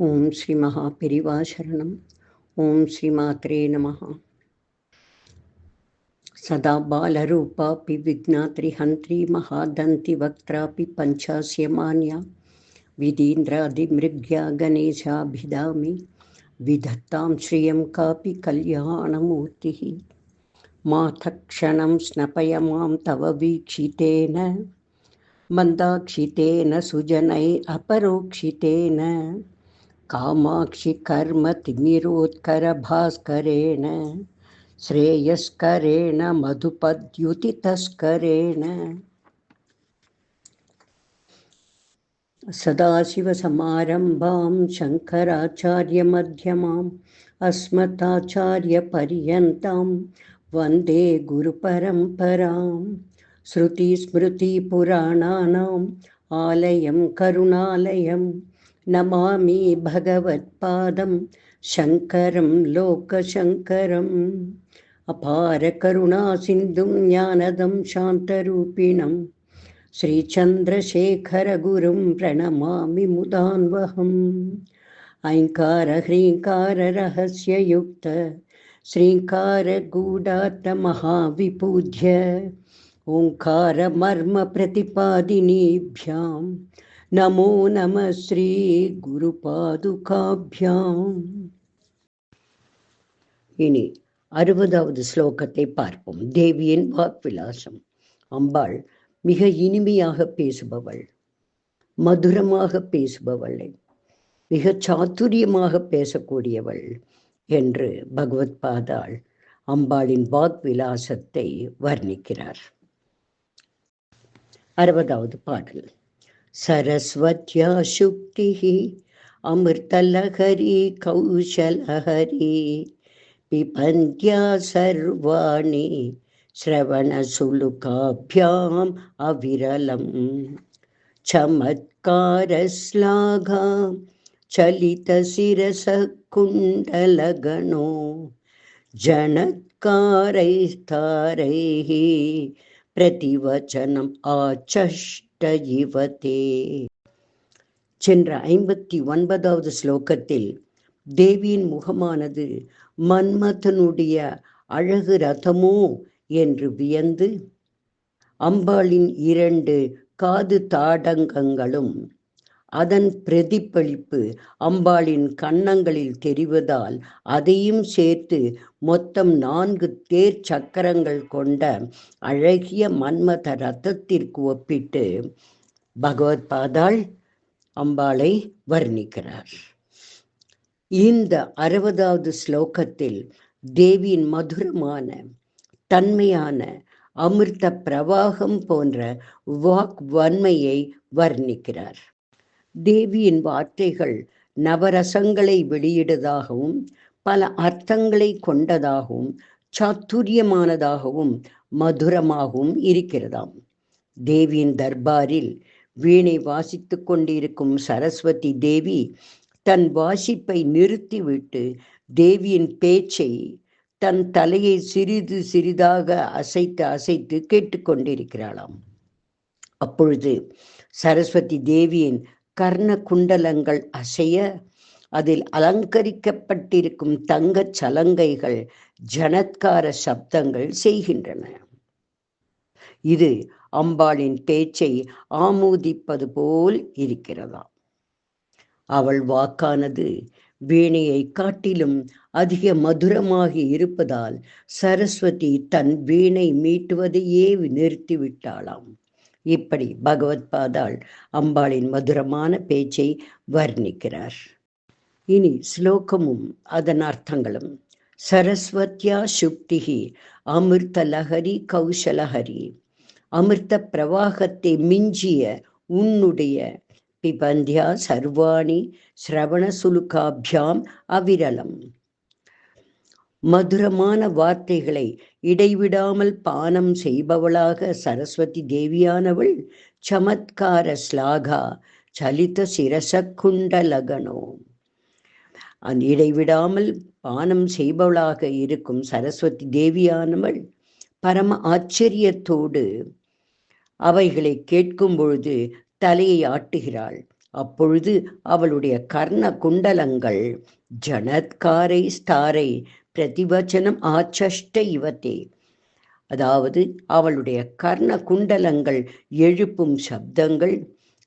ஓம் ஸ்ரீ மகா பெரிவா சரணம். ஓம் ஸ்ரீ மாத்ரே நமஹ. சதா பாலரூபாபி விக்னாத்ரி ஹந்த்ரி மகாதந்தி வக்த்ராபி பஞ்சாஸ்யமான்யா விதீந்திராதிமிருக்யா கணேசாபிதாமி விதத்தாம் ஸ்ரீயம் காபி கல்யாணமூர்த்திஹி. மாதக்ஷணம் ஸ்னபய மாம் தவ வீக்ஷிதேன மந்தாக்ஷிதேன சுஜனை அபரோக்ஷிதேன காமாட்சி கர்ம திமிரோத்கர பாஸ்கரேண ஸ்ரேயஸ்கரேண மதுபத்யுதி தஸ்கரேண. சதாசிவசமாரம்பாம் சங்கராச்சாரிய மத்யமாம் அஸ்மதாச்சாரிய பரியந்தாம் வந்தே குரு பரம்பராம். ஸ்ருதி ஸ்மிருதி புராணானாம் ஆலயம் கருணாலயம் நமாமி பகவத்பாதம் சங்கரம் லோகசங்கரம். அபார கருணா சிந்தும் ஞானதம் சாந்தரூபிணம் ஸ்ரீசந்திரசேகர குரும் பிரணமாமி முதான்வகம். ஐங்கார ஹ்ரீங்கார ரகஸ்யயுக்த ஸ்ரீங்கார கூடார்த்த மகாவிபூஜ்ய ஓங்கார மர்ம பிரதிபாதினீभ्यां நமோ நம ஸ்ரீ குரு பாதுகாभ्याம். இனி 60வது ஸ்லோகத்தை பார்ப்போம். தேவியின் வாக்விலாசம். அம்பாள் மிக இனிமையாக பேசுபவள், மதுரமாக பேசுபவள், மிக சாதுரியமாக பேசக்கூடியவள் என்று பகவத்பாதாள் அம்பாளின் வாக்விலாசத்தை வர்ணிக்கிறார். 60வது பாடல். சரஸ்வத்யா சுக்திஹி அமிர்தலஹரி கௌஷலஹரி பிபந்த்யா சர்வாணி ஸ்ரவணசுலுகாभ्याम् அவிரலம் சமத்காரஸ்லாகா சலிதசிரசः குண்டலகணோ ஜனத்காரைஸ்தாரைः பிரதிவச்சனம் ஆச்சஷ்ட இவதே. சென்ற 59வது ஸ்லோகத்தில் தேவியின் முகமானது மன்மதனுடைய அழகு ரதமோ என்று வியந்து அம்பாளின் 2 காது தாடங்கங்களும் அதன் பிரதிபலிப்பு அம்பாளின் கன்னங்களில் தெரிவதால் அதையும் சேர்த்து மொத்தம் 4 தேர் சக்கரங்கள் கொண்ட அழகிய மன்மத ரதத்திற்கு ஒப்பிட்டு பகவத்பாதாள் அம்பாளை வர்ணிக்கிறார். இந்த 60வது ஸ்லோகத்தில் தேவியின் மதுரமான தன்மையான அமிர்த பிரவாகம் போன்ற வாக்வன்மையை வர்ணிக்கிறார். தேவியின் வார்த்தைகள் நவரசங்களை வெளியிடுவதாகவும் பல அர்த்தங்களை கொண்டதாகவும் சாத்துரியமானதாகவும் மதுரமாகவும் இருக்கிறதாம். தேவியின் தர்பாரில் வீணை வாசித்து கொண்டிருக்கும் சரஸ்வதி தேவி தன் வாசிப்பை நிறுத்திவிட்டு தேவியின் பேச்சை தன் தலையை சிறிது சிறிதாக அசைத்து அசைத்து கேட்டுக்கொண்டிருக்கிறாளாம். அப்பொழுது சரஸ்வதி தேவியின் கர்ண குண்டலங்கள் அசைய அதில் அலங்கரிக்கப்பட்டிருக்கும் தங்கச் சலங்கைகள் ஜனத்கார சப்தங்கள் செய்கின்றன. இது அம்பாளின் பேச்சை ஆமோதிப்பது போல் இருக்கிறதாம். அவள் வாக்கானது வீணையை காட்டிலும் அதிக மதுரமாகி இருப்பதால் சரஸ்வதி தன் வீணை மீட்டுவதையே நிறுத்திவிட்டாளாம். இப்படி பகவத்பாதாள் அம்பாளின் மதுரமான பேச்சை வர்ணிக்கிறார். இனி ஸ்லோகமும் அதன் அர்த்தங்களும். சரஸ்வத்யா சுக்திஹி அமிர்த லஹரி கௌஷலஹரி. அமிர்த பிரவாகத்தை மிஞ்சிய உன்னுடைய பிபந்தியா சர்வாணி ஸ்ரவணசுலுகாभ्याम् அவிரலம். மதுரமான வார்த்தைகளை இடைவிடாமல் பானம் செய்பவளாக சரஸ்வதி தேவியானவள் சமத்கார ஸ்லாகா சலித சிரச குண்டலகனோ. அந்த இடைவிடாமல் பானம் செய்பவளாக இருக்கும் சரஸ்வதி தேவியானவள் பரம ஆச்சரியத்தோடு அவைகளை கேட்கும் பொழுது தலையை ஆட்டுகிறாள். அப்பொழுது அவளுடைய கர்ண குண்டலங்கள் ஜனத்காரை ஸ்தாரை பிரதிவச்சனம் ஆச்சஷ்ட இவத்தே, அதாவது அவளுடைய கர்ண குண்டலங்கள் எழுப்பும் சப்தங்கள்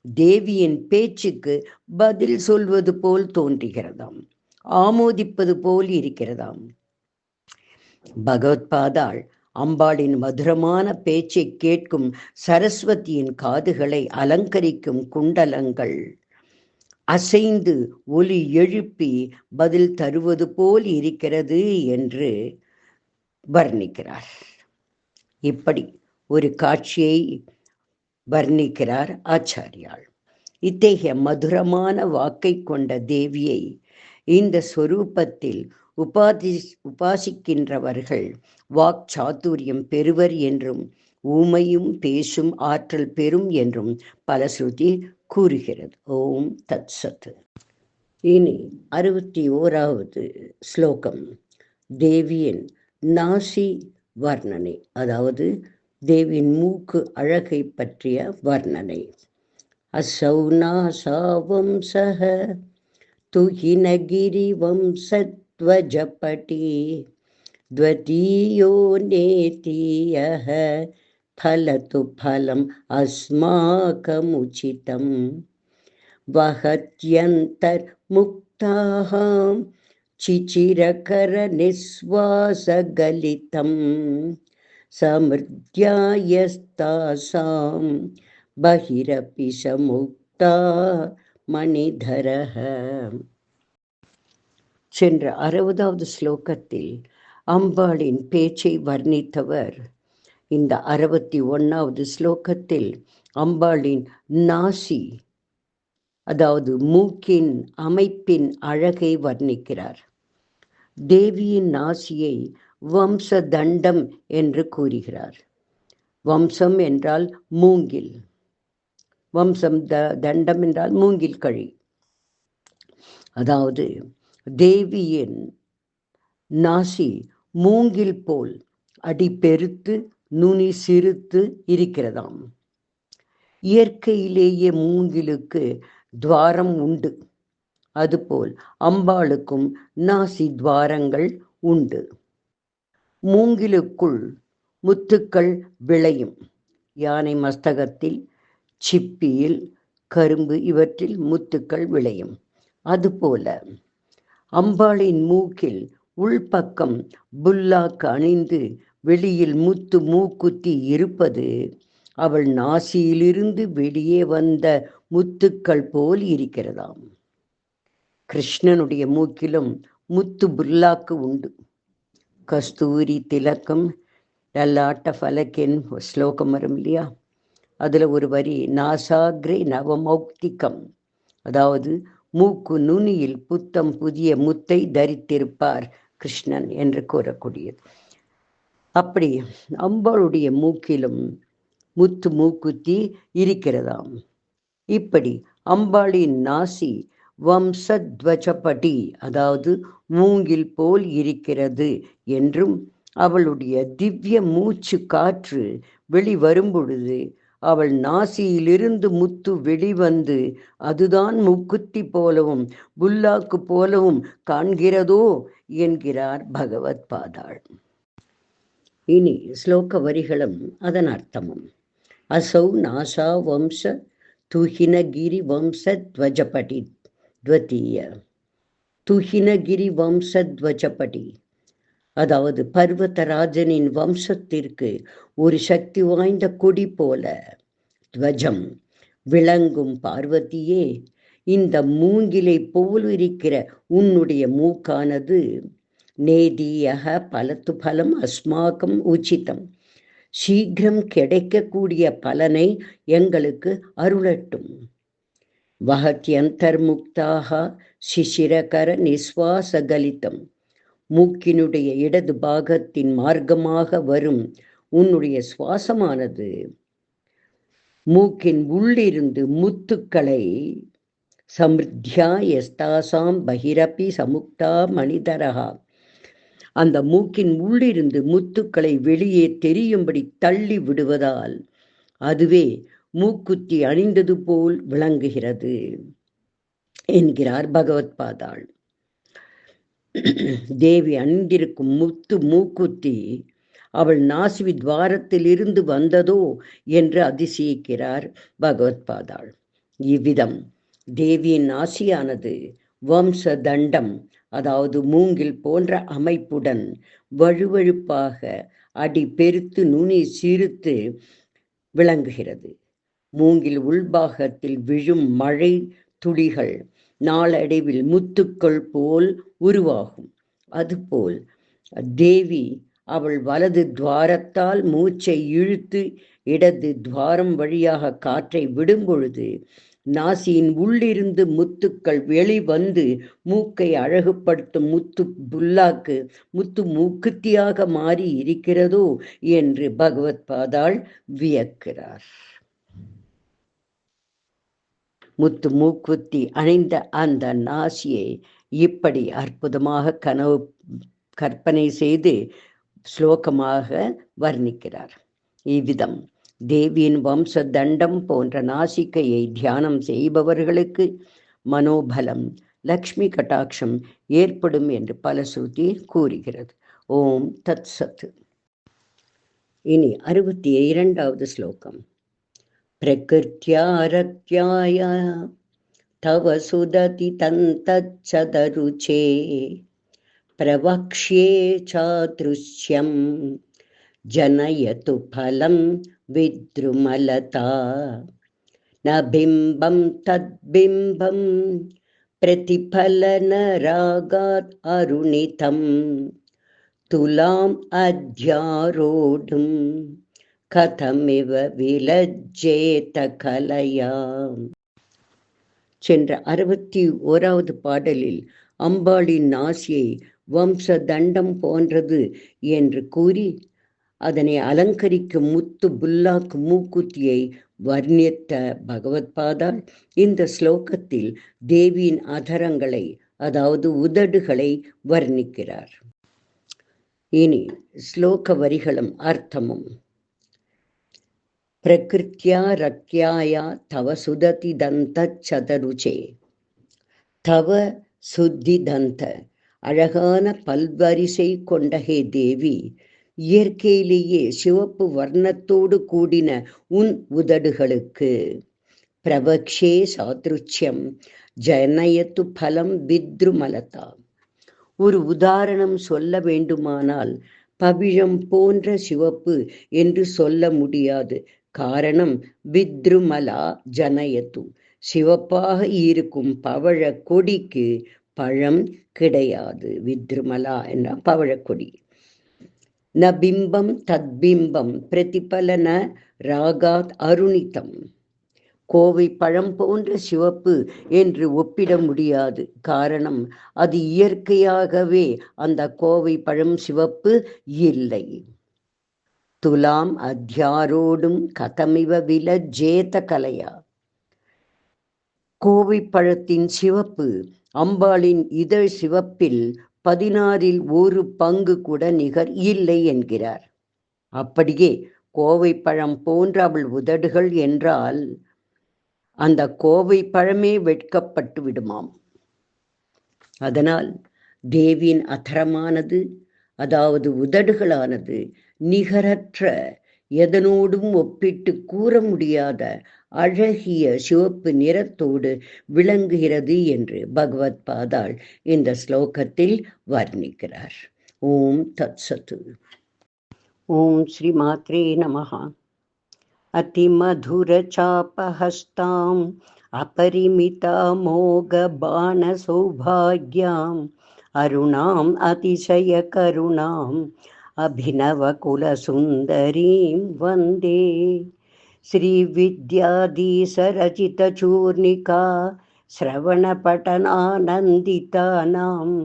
தேவியின் பேச்சுக்கு பதில் சொல்வது போல் தோன்றுகிறதாம், ஆமோதிப்பது போல் இருக்கிறதாம். பகவத்பாதாள் அம்பாளின் மதுரமான பேச்சை கேட்கும் சரஸ்வதியின் காதுகளை அலங்கரிக்கும் குண்டலங்கள் அசைந்து ஒலி எழுப்பி பதில் தருவது போல் இருக்கிறது என்று வர்ணிக்கிறார். இப்படி ஒரு காட்சியை வர்ணிக்கிறார் ஆச்சாரியாள். இத்தகைய மதுரமான வாக்கை கொண்ட தேவியை இந்த ஸ்வரூபத்தில் உபாசிக்கின்றவர்கள் வாக் சாதுரியம் பெறுவர் என்றும் ஊமையும் பேசும் ஆற்றல் பெறும் என்றும் பலஸ்ருதி கூறுகிறது. ஓம் தத் சத். இனி 61வது ஸ்லோகம் தேவியின் நாசி வர்ணனை, அதாவது தேவியின் மூக்கு அழகை பற்றிய வர்ணனை. அசௌ நாசா வம்சஹ துஹினகிரி வம்சத்வஜபடி த்வதீயோ நேதியஹ ஃபலது ஃபலம் அஸ்மாகமுசிதம் வஹத்யந்தர் முக்தாஹாம் சிச்சிரகர நிஸ்வாசகலிதம் சமிர்த்யாயஸ்தாசாம் பஹிரபி சமுக்தா மணிதரஹ. சென்ற 60வது ஸ்லோகத்தில் அம்பாளின் பேச்சை வர்ணித்தவர் இந்த 61வது ஸ்லோகத்தில் அம்பாளின் நாசி, அதாவது மூக்கின் அமைப்பின் அழகை வர்ணிக்கிறார். தேவியின் நாசியை வம்ச தண்டம் என்று கூறுகிறார். வம்சம் என்றால் மூங்கில், வம்சம் தண்டம் என்றால் மூங்கில் கழி. அதாவது தேவியின் நாசி மூங்கில் போல் அடி பெருத்து நுனி சிறுத்து இருக்கிறதாம். இயற்கையிலேயே மூங்கிலுக்கு துவாரம் உண்டு, அதுபோல் அம்பாளுக்கும் நாசி துவாரங்கள் உண்டு. மூங்கிலுக்குள் முத்துக்கள் விளையும். யானை மஸ்தகத்தில், சிப்பியில், கரும்பு இவற்றில் முத்துக்கள் விளையும். அதுபோல அம்பாளின் மூக்கில் உள்பக்கம் புல்லாக்கு அணிந்து வெளியில் முத்து மூக்குத்தி இருப்பது அவள் நாசியிலிருந்து வெளியே வந்த முத்துக்கள் போல் இருக்கிறதாம். கிருஷ்ணனுடைய மூக்கிலும் முத்து புல்லாக்கு உண்டு. கஸ்தூரி திலக்கம் லல்லாட்ட ஃபலக்கின் ஸ்லோகம் வரும் இல்லையா, அதில் ஒரு வரி நாசாக்ரே நவமௌக்திகம், அதாவது மூக்கு நுனியில் புத்தம் புதிய முத்தை தரித்திருப்பார் கிருஷ்ணன் என்று கூறக்கூடியது. அப்படி அம்பாளுடைய மூக்கிலும் முத்து மூக்குத்தி இருக்கிறதாம். இப்படி அம்பாளின் நாசி வம்சத்வஜபடி, அதாவது மூங்கில் போல் இருக்கிறது என்றும், அவளுடைய திவ்ய மூச்சு காற்று வெளிவரும் பொழுது அவள் நாசியிலிருந்து முத்து வெளிவந்து அதுதான் மூக்குத்தி போலவும் புல்லாக்கு போலவும் காண்கிறதோ என்கிறார் பகவத் பாதாள். இனி ஸ்லோக வரிகளும் அதன் அர்த்தமும். அசௌ நாசா வம்ச துஹினகிரி வம்சத்வஜபடி த்வதீய. துஹினகிரி வம்சத்வஜபடி, அதாவது பர்வதராஜனின் வம்சத்திற்கு ஒரு சக்தி வாய்ந்த கொடி போல துவஜம் விளங்கும் பார்வதியே, இந்த மூங்கிலை போல் இருக்கிற உன்னுடைய மூக்கானது நேதியக பலத்து பலம் அஸ்மாக்கம் உச்சிதம், சீக்கிரம் கிடைக்கக்கூடிய பலனை எங்களுக்கு அருளட்டும். வஹத்யந்தர்முக்தாக சிசிரகர நிஸ்வாசகலிதம், மூக்கினுடைய இடது பாகத்தின் மார்க்கமாக வரும் உன்னுடைய சுவாசமானது மூக்கின் உள்ளிருந்து முத்துக்களை சமிருத்யா எஸ்தாசாம் பஹிரபி சமுக்தா மணிதரகா, அந்த மூக்கின் உள்ளிருந்து முத்துக்களை வெளியே தெரியும்படி தள்ளி விடுவதால் அதுவே மூக்குத்தி அணிந்தது போல் விளங்குகிறது என்கிறார் பகவத் பாதாள். தேவி அணிந்திருக்கும் முத்து மூக்குத்தி அவள் நாசி துவாரத்தில் இருந்து வந்ததோ என்று அதிசயிக்கிறார் பகவத் பாதாள். இவ்விதம் தேவியின் நாசியானது வம்ச தண்டம், அதாவது மூங்கில் போன்ற அமைப்புடன் வழுவழுப்பாக அடி பெருத்து நுனி சிறுத்து விளங்குகிறது. மூங்கில் உள்பாகத்தில் விழும் மழை துளிகள் நாளடைவில் முத்துக்கள் போல் உருவாகும். அதுபோல் தேவி அவள் வலது துவாரத்தால் மூச்சை இழுத்து இடது துவாரம் வழியாக காற்றை விடும் பொழுது நாசியின் உள்ளிருந்து முத்துக்கள் வெளிவந்து மூக்கை அழகுபடுத்தும் முத்து புல்லாக்கு முத்து மூக்குத்தியாக மாறி இருக்கிறதோ என்று பகவத் பாதாள் வியக்கிறார். முத்து மூக்குத்தி அணிந்த அந்த நாசியை இப்படி அற்புதமாக கற்பனை செய்து ஸ்லோகமாக வர்ணிக்கிறார். இவ்விதம் தேவியின் வம்ச தண்டம் போன்ற நாசிகையை தியானம் செய்பவர்களுக்கு மனோபலம், லக்ஷ்மி கட்டாட்சம் ஏற்படும் என்று பலஸ்ருதி கூறுகிறது. ஓம் தத் சத். இனி 62வது ஸ்லோகம். பிரகிருத்யாரத்யாய தவ சுததி தந்தச்சதருச்சே பிரவக்ஷ்யே சாத்ருஷ்யம் ஜனயது பலம் வித்ருமலதா ந பிம்பம் தத்பிம்பம் பிரதிபலன ராகாத் அருணிதம் துலாம் அத்யாரோடும் கதமிவ விலஜ்ஜேத கலயாம். சென்ற 61வது பாடலில் அம்பாளின் நாசியை வம்ச தண்டம் போன்றது என்று கூறி அதனை அலங்கரிக்கும் முத்து புல்லாக்கு மூக்குத்தியை வர்ணித்த பகவத் பாதாள் இந்த ஸ்லோகத்தில் தேவியின் அதரங்களை, அதாவது உதடுகளை வர்ணிக்கிறார். இனி ஸ்லோக வரிகளும் அர்த்தமும். பிரகிருத்யா ரக்யாயா தவ சுததி தந்த சதருச்சே. தவ சுத்தி தந்த, அழகான பல்வரிசை கொண்ட ஹே தேவி, இயற்கையிலேயே சிவப்பு வர்ணத்தோடு கூடின உன் உதடுகளுக்கு பிரவக்ஷே சாத்ருச்சியம் ஜனயத்து பலம் வித்ருமலதா. ஒரு உதாரணம் சொல்ல வேண்டுமானால் பவிழம் போன்ற சிவப்பு என்று சொல்ல முடியாது. காரணம் வித்ருமலா ஜனயத்து, சிவப்பாக இருக்கும் பவழ கொடிக்கு பழம் கிடையாது. வித்ருமலா என்ற பவழக்கொடி. ந பிம்பம் தத்பிம்பம் பிரதிபலன ராகாத் அருணிதம். கோவை பழம் போன்ற சிவப்பு என்று ஒப்பிட முடியாது. காரணம் அது இயற்கையாகவே அந்த கோவை பழம் சிவப்பு இல்லை. துலாம் அத்யாரோடும் கதமிவ விலஜ்ஜேத கலையா. கோவை பழத்தின் சிவப்பு அம்பாளின் இதழ் சிவப்பில் 16ல் 1 பங்கு கூட நிகர் இல்லை என்கிறார். அப்படியே கோவை பழம் போன்ற அவள் உதடுகள் என்றால் அந்த கோவை பழமே வெட்கப்பட்டு விடுமாம். அதனால் தேவியின் அதரமானது, அதாவது உதடுகளானது நிகரற்ற, எதனோடும் ஒப்பிட்டு கூற முடியாத அழகிய சிவப்பு நிறத்தோடு விளங்குகிறது என்று பகவத் பாதாள் இந்த ஸ்லோகத்தில் வர்ணிக்கிறார். ஓம் தத் சத். ஓம் ஸ்ரீ மாத்ரே நமஹ. அதிமதுர சாபஹஸ்தாம் அபரிமிதா மோக பாண சௌபாக்யாம் அருணாம் அதிசய கருணாம் அபிநவ குல சுந்தரீம் வந்தே. ஸ்ரீ வித்யாதீசரச்சித சூர்ணிகா ஸ்ரவணபட்டனானந்திதானாம்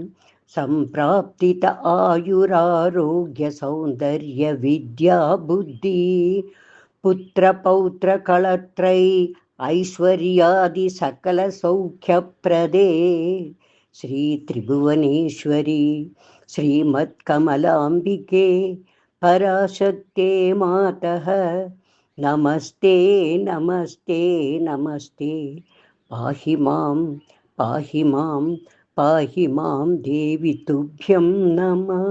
சம்பிராப்தித ஆயுராரோக்ய சௌந்தர்ய வித்யா புத்தி புத்திர பௌத்திர களத்ரை ஐஸ்வர்யாதி சகல சௌக்கியப்ரதே ஸ்ரீ திரிபுவனேஸ்வரி ஸ்ரீமத் கமலாம்பிகே பராசக்தே மாதः नमस्ते नमस्ते नमस्ते पाहि मां पाहि मां देवि तुभ्यं नमः।